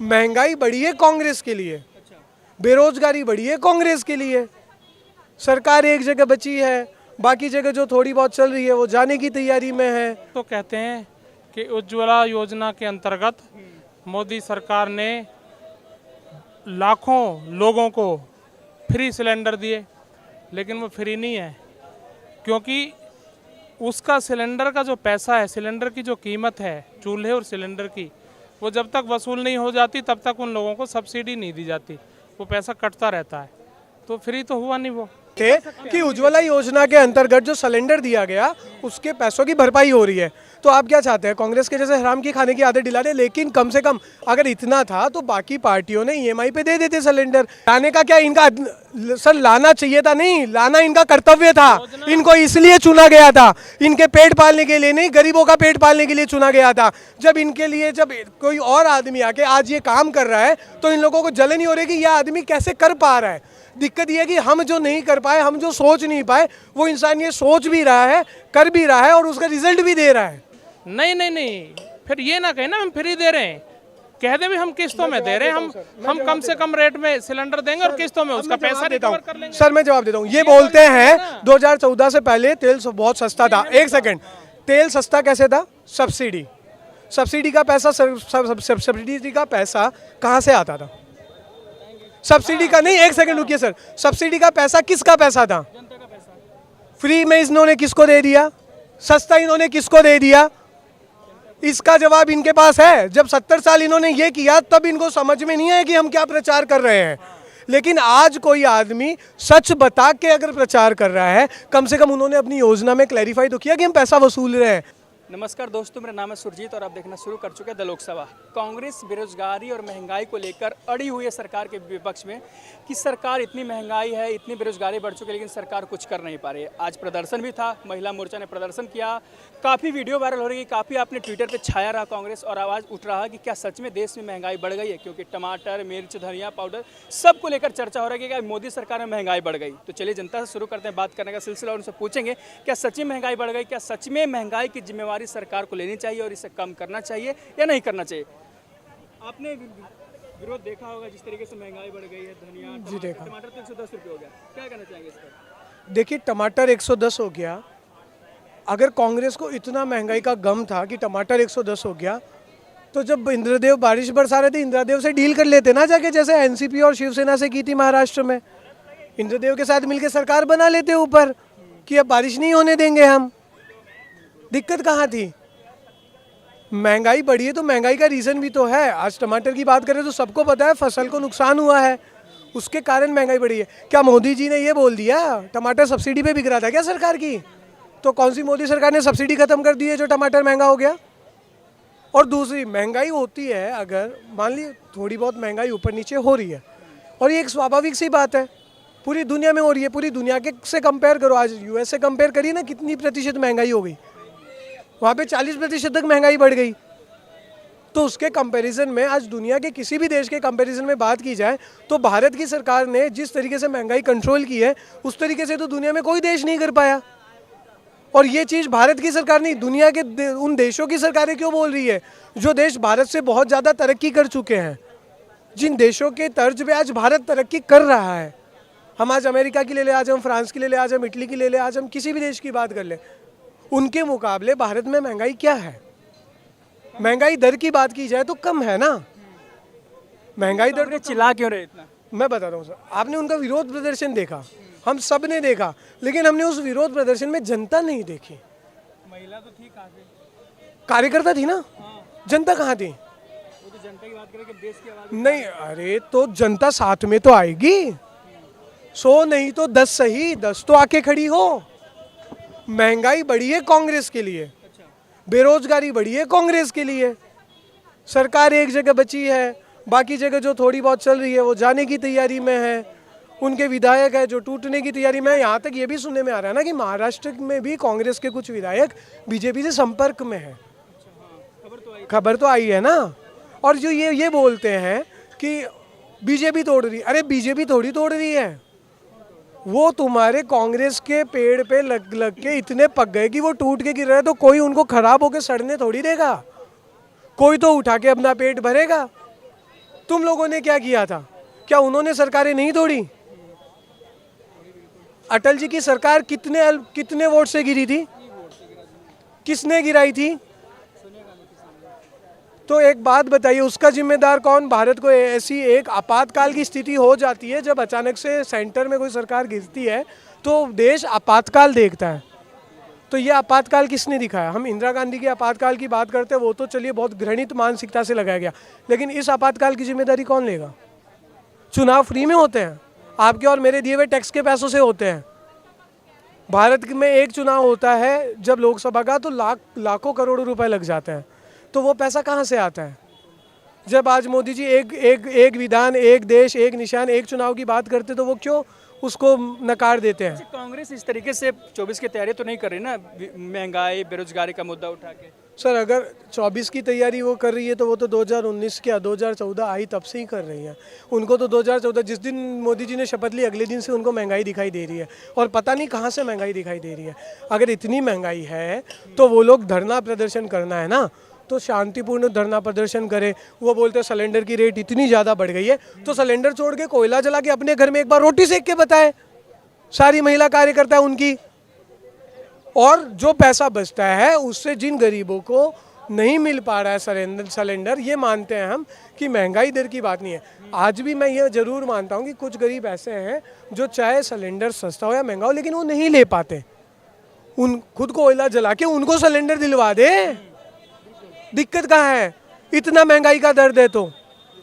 महंगाई बढ़ी है कांग्रेस के लिए, बेरोजगारी बढ़ी है कांग्रेस के लिए। सरकार एक जगह बची है, बाकी जगह जो थोड़ी बहुत चल रही है वो जाने की तैयारी में है। तो कहते हैं कि उज्ज्वला योजना के अंतर्गत मोदी सरकार ने लाखों लोगों को फ्री सिलेंडर दिए, लेकिन वो फ्री नहीं है, क्योंकि उसका सिलेंडर का जो पैसा है, सिलेंडर की जो कीमत है चूल्हे और सिलेंडर की, वो जब तक वसूल नहीं हो जाती तब तक उन लोगों को सब्सिडी नहीं दी जाती, वो पैसा कटता रहता है। तो फ्री तो हुआ नहीं वो। थे कि उज्ज्वला योजना के अंतर्गत जो सिलेंडर दिया गया उसके पैसों की भरपाई हो रही है। तो आप क्या चाहते हैं, कांग्रेस के जैसे हराम की खाने की आदत दिला दे? लेकिन कम से कम अगर इतना था तो बाकी पार्टियों ने ईएमआई पे दे देते सिलेंडर। लाने का क्या इनका सर, लाना चाहिए था नहीं, लाना इनका कर्तव्य था। इनको इसलिए चुना गया था, इनके पेट पालने के लिए नहीं, गरीबों का पेट पालने के लिए चुना गया था। जब इनके लिए जब कोई और आदमी आके आज ये काम कर रहा है तो इन लोगों को जलन ही हो रही है कि यह आदमी कैसे कर पा रहा है। दिक्कत यह है कि हम जो नहीं कर पाए, हम जो सोच नहीं पाए, वो इंसान ये सोच भी रहा है, कर भी रहा है और उसका रिजल्ट भी दे रहा है। नहीं, फिर ये ना कहें ना हम फ्री दे रहे हैं, कह दे भी हम किस्तों में दे रहे हैं, हम कम से कम रेट में सिलेंडर देंगे और किस्तों में उसका पैसा रिकवर कर लेंगे। सर मैं जवाब देता हूँ। ये बोलते हैं 2014 से पहले तेल बहुत सस्ता था। एक सेकंड, तेल सस्ता कैसे था? सब्सिडी का पैसा, सब्सिडी का पैसा कहाँ से आता था? सब्सिडी का नहीं, एक सेकंड रुकिए सर, सब्सिडी का पैसा किसका पैसा था? फ्री में इन्होंने किसको दे दिया? सस्ता इन्होंने किसको दे दिया? इसका जवाब इनके पास है। जब 70 साल इन्होंने ये किया तब इनको समझ में नहीं आया कि हम क्या प्रचार कर रहे हैं। लेकिन आज कोई आदमी सच बता के अगर प्रचार कर रहा है, कम से कम उन्होंने अपनी योजना में क्लैरिफाई तो किया कि हम पैसा वसूल रहे हैं। नमस्कार दोस्तों, मेरा नाम है सुरजीत और आप देखना शुरू कर चुके हैं द लोकसभा। कांग्रेस बेरोजगारी और महंगाई को लेकर अड़ी हुई है सरकार के विपक्ष में कि सरकार इतनी महंगाई है, इतनी बेरोजगारी बढ़ चुकी है, लेकिन सरकार कुछ कर नहीं पा रही है। आज प्रदर्शन भी था, महिला मोर्चा ने प्रदर्शन किया, काफ़ी वीडियो वायरल हो रही है, काफ़ी आपने ट्विटर पर छाया रहा कांग्रेस, और आवाज़ उठ रहा है कि क्या सच में देश में महंगाई बढ़ गई है? क्योंकि टमाटर, मिर्च, धनिया पाउडर सब को लेकर चर्चा हो रही है कि क्या मोदी सरकार में महंगाई बढ़ गई। तो चलिए जनता से शुरू करते हैं बात करने का सिलसिला और उनसे पूछेंगे क्या सच में महंगाई बढ़ गई, क्या सच में महंगाई की जिम्मेवारी सरकार को लेनी चाहिए और इसे कम करना चाहिए या नहीं करना चाहिए। आपने विरोध देखा होगा जिस तरीके से महंगाई बढ़ गई है, धनिया जी देखा। टमाटर तो 110 रुपये हो गया, क्या कहना चाहेंगे इस पर? देखिए, टमाटर 110 हो गया। अगर कांग्रेस को इतना महंगाई का गम था कि टमाटर 110 हो गया, तो जब इंद्रदेव बारिश बरसा रहे थे, इंद्रदेव से डील कर लेते ना जाके, जैसे एनसीपी और शिवसेना से की थी महाराष्ट्र में। इंद्रदेव के साथ मिलकर सरकार बना लेते ऊपर कि अब बारिश नहीं होने देंगे हम। दिक्कत कहाँ थी? महंगाई बढ़ी है तो महंगाई का रीज़न भी तो है। आज टमाटर की बात करें तो सबको पता है फसल को नुकसान हुआ है, उसके कारण महंगाई बढ़ी है। क्या मोदी जी ने ये बोल दिया टमाटर सब्सिडी पे बिक रहा था क्या सरकार की? तो कौन सी मोदी सरकार ने सब्सिडी खत्म कर दी है जो टमाटर महंगा हो गया? और दूसरी महंगाई होती है, अगर मान ली थोड़ी बहुत महंगाई ऊपर नीचे हो रही है, और ये एक स्वाभाविक सी बात है, पूरी दुनिया में हो रही है। पूरी दुनिया के से कंपेयर करो, आज यूएस से कंपेयर करिए ना, कितनी प्रतिशत महंगाई हो गई, वहाँ पे 40% तक महंगाई बढ़ गई। तो उसके कंपैरिजन में आज दुनिया के किसी भी देश के कंपैरिजन में बात की जाए तो भारत की सरकार ने जिस तरीके से महंगाई कंट्रोल की है उस तरीके से तो दुनिया में कोई देश नहीं कर पाया। और ये चीज़ भारत की सरकार नहीं, दुनिया के उन देशों की सरकारें क्यों बोल रही है जो देश भारत से बहुत ज़्यादा तरक्की कर चुके हैं, जिन देशों के तर्ज पे आज भारत तरक्की कर रहा है। हम आज अमेरिका की ले लें, आज हम फ्रांस की ले लें, आज हम इटली की ले लें, आज हम किसी भी देश की बात कर लें, उनके मुकाबले भारत में महंगाई क्या है? महंगाई दर की बात की जाए तो कम है ना। महंगाई दर तो चिल्ला क्यों रहे इतना? मैं बता रहा हूँ सर, आपने उनका विरोध प्रदर्शन देखा, हम सब ने देखा, लेकिन हमने उस विरोध प्रदर्शन में जनता नहीं देखी। महिला तो थी, काफी कार्यकर्ता थी ना, जनता कहाँ थी? वो तो जनता की बात करें कि देश की आवाज नहीं, अरे तो जनता साथ में तो आएगी, 100 नहीं तो 10 सही, 10 तो आके खड़ी हो। महंगाई बढ़ी है कांग्रेस के लिए, बेरोजगारी बढ़ी है कांग्रेस के लिए। सरकार एक जगह बची है, बाकी जगह जो थोड़ी बहुत चल रही है वो जाने की तैयारी में है। उनके विधायक है जो टूटने की तैयारी में है। यहाँ तक ये भी सुनने में आ रहा है ना कि महाराष्ट्र में भी कांग्रेस के कुछ विधायक बीजेपी से संपर्क में है। खबर तो आई है ना। और जो ये बोलते हैं कि बीजेपी तोड़ रही, अरे बीजेपी थोड़ी तोड़ रही है, वो तुम्हारे कांग्रेस के पेड़ पे लग लग के इतने पक गए कि वो टूट के गिर रहे, तो कोई उनको खराब होकर सड़ने थोड़ी देगा, कोई तो उठा के अपना पेट भरेगा। तुम लोगों ने क्या किया था? क्या उन्होंने सरकारें नहीं तोड़ी? अटल जी की सरकार कितने वोट से गिरी थी? किसने गिराई थी? तो एक बात बताइए, उसका जिम्मेदार कौन? भारत को ऐसी एक आपातकाल की स्थिति हो जाती है जब अचानक से सेंटर में कोई सरकार गिरती है तो देश आपातकाल देखता है। तो ये आपातकाल किसने दिखाया? हम इंदिरा गांधी के आपातकाल की बात करते हैं, वो तो चलिए बहुत घृणित मानसिकता से लगाया गया, लेकिन इस आपातकाल की जिम्मेदारी कौन लेगा? चुनाव फ्री में होते हैं, आपके और मेरे दिए हुए टैक्स के पैसों से होते हैं। भारत में एक चुनाव होता है जब लोकसभा का, तो लाखों करोड़ों रुपए लग जाते हैं। तो वो पैसा कहाँ से आता है? जब आज मोदी जी एक विधान, एक देश, एक निशान, एक चुनाव की बात करते तो वो क्यों उसको नकार देते हैं? कांग्रेस इस तरीके से 24 की तैयारी तो नहीं कर रही ना, महंगाई बेरोजगारी का मुद्दा उठा के। सर, अगर 24 की तैयारी वो कर रही है तो वो तो 2019 क्या 2014 आई तब से ही कर रही है। उनको तो 2014 जिस दिन मोदी जी ने शपथ ली अगले दिन से उनको महंगाई दिखाई दे रही है, और पता नहीं कहाँ से महंगाई दिखाई दे रही है। अगर इतनी महंगाई है तो वो लोग धरना प्रदर्शन करना है ना, तो शांतिपूर्ण धरना प्रदर्शन करें। वो बोलते हैं सिलेंडर की रेट इतनी ज़्यादा बढ़ गई है, तो सिलेंडर छोड़ के कोयला जला के अपने घर में एक बार रोटी सेक के बताएं सारी महिला कार्यकर्ता उनकी। और जो पैसा बचता है उससे जिन गरीबों को नहीं मिल पा रहा है सिलेंडर, ये मानते हैं हम कि महंगाई दर की बात नहीं है। आज भी मैं ये ज़रूर मानता हूँ कि कुछ गरीब ऐसे हैं जो चाहे सिलेंडर सस्ता हो या महंगा हो लेकिन वो नहीं ले पाते। उन खुद को कोयला जला के उनको सिलेंडर दिलवा दे। दिक्कत कहाँ है? इतना महंगाई का दर्द है तो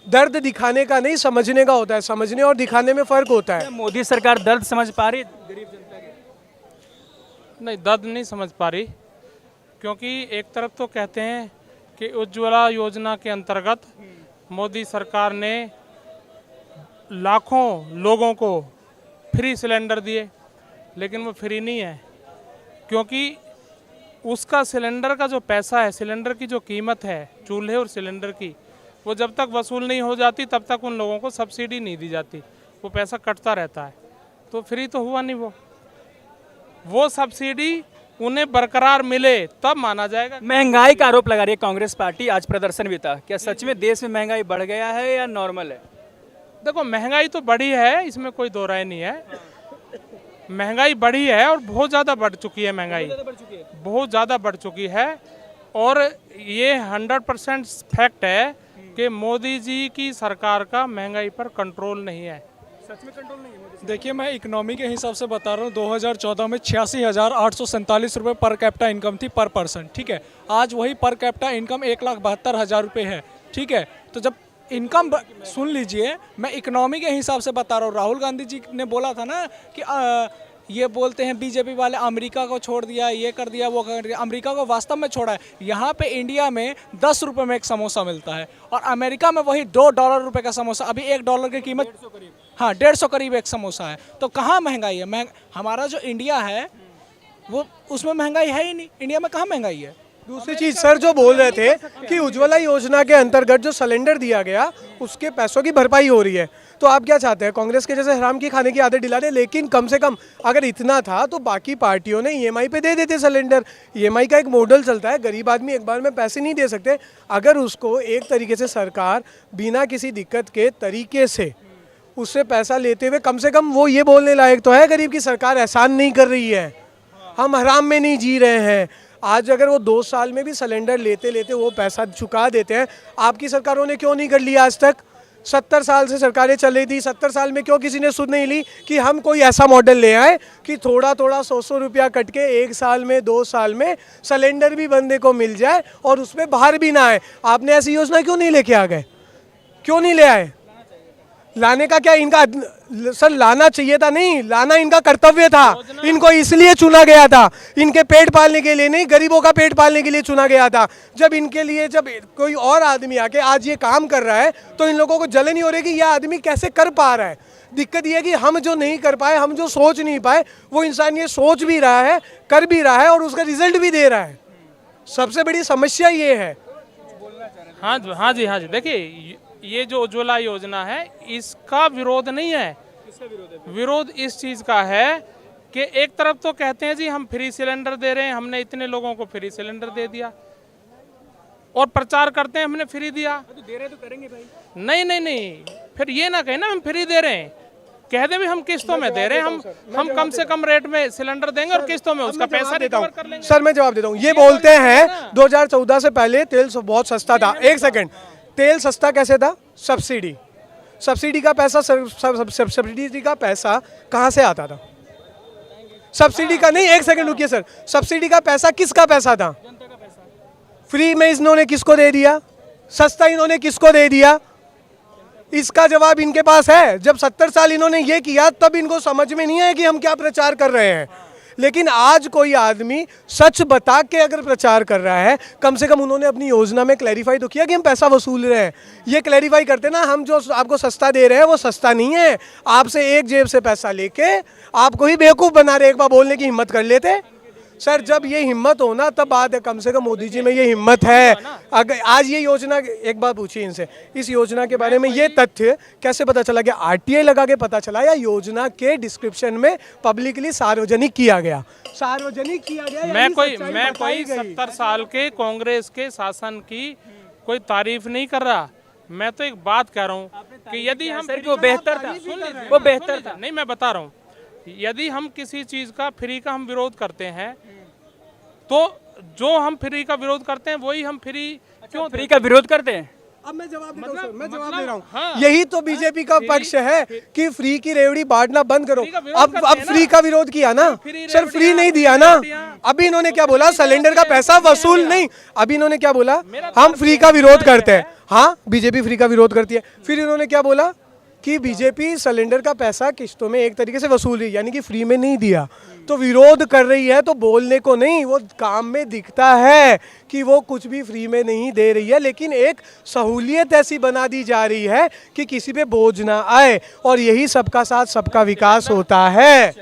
दर्द दिखाने का नहीं, समझने का होता है। समझने और दिखाने में फ़र्क होता है। मोदी सरकार दर्द समझ पा रही गरीब जनता के? नहीं, दर्द नहीं समझ पा रही, क्योंकि एक तरफ तो कहते हैं कि उज्ज्वला योजना के अंतर्गत मोदी सरकार ने लाखों लोगों को फ्री सिलेंडर दिए, लेकिन वो फ्री नहीं है, क्योंकि उसका सिलेंडर का जो पैसा है, सिलेंडर की जो कीमत है चूल्हे और सिलेंडर की, वो जब तक वसूल नहीं हो जाती तब तक उन लोगों को सब्सिडी नहीं दी जाती, वो पैसा कटता रहता है। तो फ्री तो हुआ नहीं। वो सब्सिडी उन्हें बरकरार मिले तब माना जाएगा। महंगाई का आरोप लगा रही है कांग्रेस पार्टी, आज प्रदर्शन भी था। क्या सच में देश में महंगाई बढ़ गया है या नॉर्मल है? देखो, महंगाई तो बढ़ी है, इसमें कोई दो राय नहीं है। महंगाई बढ़ी है और बहुत ज़्यादा बढ़ चुकी है। महंगाई बहुत ज़्यादा बढ़ चुकी है, और ये 100% फैक्ट है कि मोदी जी की सरकार का महंगाई पर कंट्रोल नहीं है। सच में कंट्रोल नहीं है मोदी? देखिए, मैं इकोनॉमी के हिसाब से बता रहा हूँ। 2014 में 86,847 रुपये पर कैपिटा इनकम थी पर पर्सन, ठीक है। आज वही पर कैपिटा इनकम 1,72,000 रुपये है, ठीक है। तो जब इनकम सुन लीजिए, मैं इकोनॉमी के हिसाब से बता रहा हूँ। राहुल गांधी जी ने बोला था ना कि ये बोलते हैं बीजेपी वाले अमेरिका को छोड़ दिया, ये कर दिया, वो कर दिया। अमेरिका को वास्तव में छोड़ा है। यहाँ पे इंडिया में 10 रुपये में एक समोसा मिलता है, और अमेरिका में वही $2 का समोसा। अभी $1 की कीमत, हाँ, 150 करीब एक समोसा है। तो कहाँ महंगाई है? हमारा जो इंडिया है वो, उसमें महंगाई है ही नहीं। इंडिया में कहाँ महंगाई है? दूसरी चीज सर, जो बोल रहे थे कि उज्ज्वला योजना के अंतर्गत जो सिलेंडर दिया गया उसके पैसों की भरपाई हो रही है, तो आप क्या चाहते हैं? कांग्रेस के जैसे हराम की खाने की आदत दिला दे। लेकिन कम से कम अगर इतना था तो बाकी पार्टियों ने ईएमआई पे दे देते सिलेंडर। ईएमआई का एक मॉडल चलता है, गरीब आदमी एक बार में पैसे नहीं दे सकते। अगर उसको एक तरीके से सरकार बिना किसी दिक्कत के तरीके से उससे पैसा लेते हुए, कम से कम वो ये बोलने लायक तो है गरीब की सरकार एहसान नहीं कर रही है, हम हराम में नहीं जी रहे हैं। आज अगर वो 2 साल में भी सिलेंडर लेते लेते वो पैसा चुका देते हैं, आपकी सरकारों ने क्यों नहीं कर लिया आज तक? 70 साल से सरकारें चल रही थी, 70 साल में क्यों किसी ने सुध नहीं ली कि हम कोई ऐसा मॉडल ले आए कि थोड़ा थोड़ा 100 रुपया कट के 1 साल में 2 साल में सिलेंडर भी बंदे को मिल जाए और उसमें बाहर भी ना आए? आपने ऐसी योजना क्यों नहीं लेके आ गए? क्यों नहीं ले आए? लाने का क्या इनका सर, लाना चाहिए था नहीं, लाना इनका कर्तव्य था। इनको इसलिए चुना गया था, इनके पेट पालने के लिए नहीं, गरीबों का पेट पालने के लिए चुना गया था। जब इनके लिए, जब कोई और आदमी आके आज ये काम कर रहा है तो इन लोगों को जलन ही हो रही है कि यह आदमी कैसे कर पा रहा है। दिक्कत यह है कि हम जो नहीं कर पाए, हम जो सोच नहीं पाए, वो इंसान ये सोच भी रहा है, कर भी रहा है और उसका रिजल्ट भी दे रहा है। सबसे बड़ी समस्या ये है। हाँ जी, देखिए, ये जो उज्ज्वला योजना है इसका विरोध नहीं है। विरोध इस चीज का है कि एक तरफ तो कहते हैं जी हम फ्री सिलेंडर दे रहे हैं, हमने इतने लोगों को फ्री सिलेंडर दे दिया, और प्रचार करते हैं हमने फ्री दिया। तो दे रहे तो करेंगे भाई। नहीं नहीं नहीं, फिर ये ना कहें ना हम फ्री दे रहे हैं, कह दे भी हम किस्तों में दे रहे हैं, हम कम से कम रेट में सिलेंडर देंगे और किस्तों में उसका पैसा रिकवर कर लेंगे। सर मैं जवाब देता हूँ। ये बोलते हैं 2014 से पहले तेल बहुत सस्ता था। एक सेकंड, तेल सस्ता कैसे था? सब्सिडी, सब्सिडी का पैसा, सब्सिडी का पैसा कहाँ से आता था? सब्सिडी का नहीं, एक सेकंड रुकिए सर, सब्सिडी का पैसा किसका पैसा था? फ्री में इन्होंने किसको दे दिया? सस्ता इन्होंने किसको दे दिया? इसका जवाब इनके पास है। जब 70 साल इन्होंने ये किया तब इनको समझ में नहीं आया कि हम क्या प्रचार कर रहे हैं। लेकिन आज कोई आदमी सच बता के अगर प्रचार कर रहा है, कम से कम उन्होंने अपनी योजना में क्लैरिफाई तो किया कि हम पैसा वसूल रहे हैं। ये क्लैरिफाई करते ना, हम जो आपको सस्ता दे रहे हैं वो सस्ता नहीं है, आपसे एक जेब से पैसा लेके आपको ही बेवकूफ़ बना रहे। एक बार बोलने की हिम्मत कर लेते सर। जब ये हिम्मत हो ना तब बात है, कम से कम मोदी जी में ये हिम्मत है। अगर आज ये योजना, एक बात पूछिए इनसे, इस योजना के बारे में ये तथ्य कैसे पता चला गया? आरटीआई लगा के पता चला या योजना के डिस्क्रिप्शन में पब्लिकली सार्वजनिक किया गया? सार्वजनिक किया गया। मैं कोई 70 साल के कांग्रेस के शासन की कोई तारीफ नहीं कर रहा। मैं तो एक बात कह रहा हूँ कि यदि हम वो बेहतर था, वो बेहतर था। नहीं, मैं बता रहा हूँ, यदि हम किसी चीज़ का फ्री का हम विरोध करते हैं तो जो हम फ्री का विरोध करते हैं वही हम फ्री क्यों फ्री का विरोध करते हैं? अब मैं जवाब दे रहा हूँ सर, मैं जवाब मतलब दे रहा हूँ। हाँ। यही तो बीजेपी का पक्ष है कि फ्री की रेवड़ी बांटना बंद करो। का विरोध अब करते हैं फ्री का विरोध किया ना फ्री सर, फ्री रेवड़ियाँ, नहीं दिया ना। रेवड़ियाँ। अभी इन्होंने क्या बोला? सिलेंडर का पैसा वसूल नहीं। अभी इन्होंने क्या बोला? मेरा हम फ्री का विरोध करते हैं। हाँ, बीजेपी फ्री का विरोध करती है। फिर इन्होंने क्या बोला कि बीजेपी सिलेंडर का पैसा किस्तों में एक तरीके से वसूल रही है, यानी कि फ्री में नहीं दिया। तो विरोध कर रही है तो बोलने को नहीं, वो काम में दिखता है कि वो कुछ भी फ्री में नहीं दे रही है, लेकिन एक सहूलियत ऐसी बना दी जा रही है कि किसी पे बोझ ना आए, और यही सबका साथ सबका विकास होता है।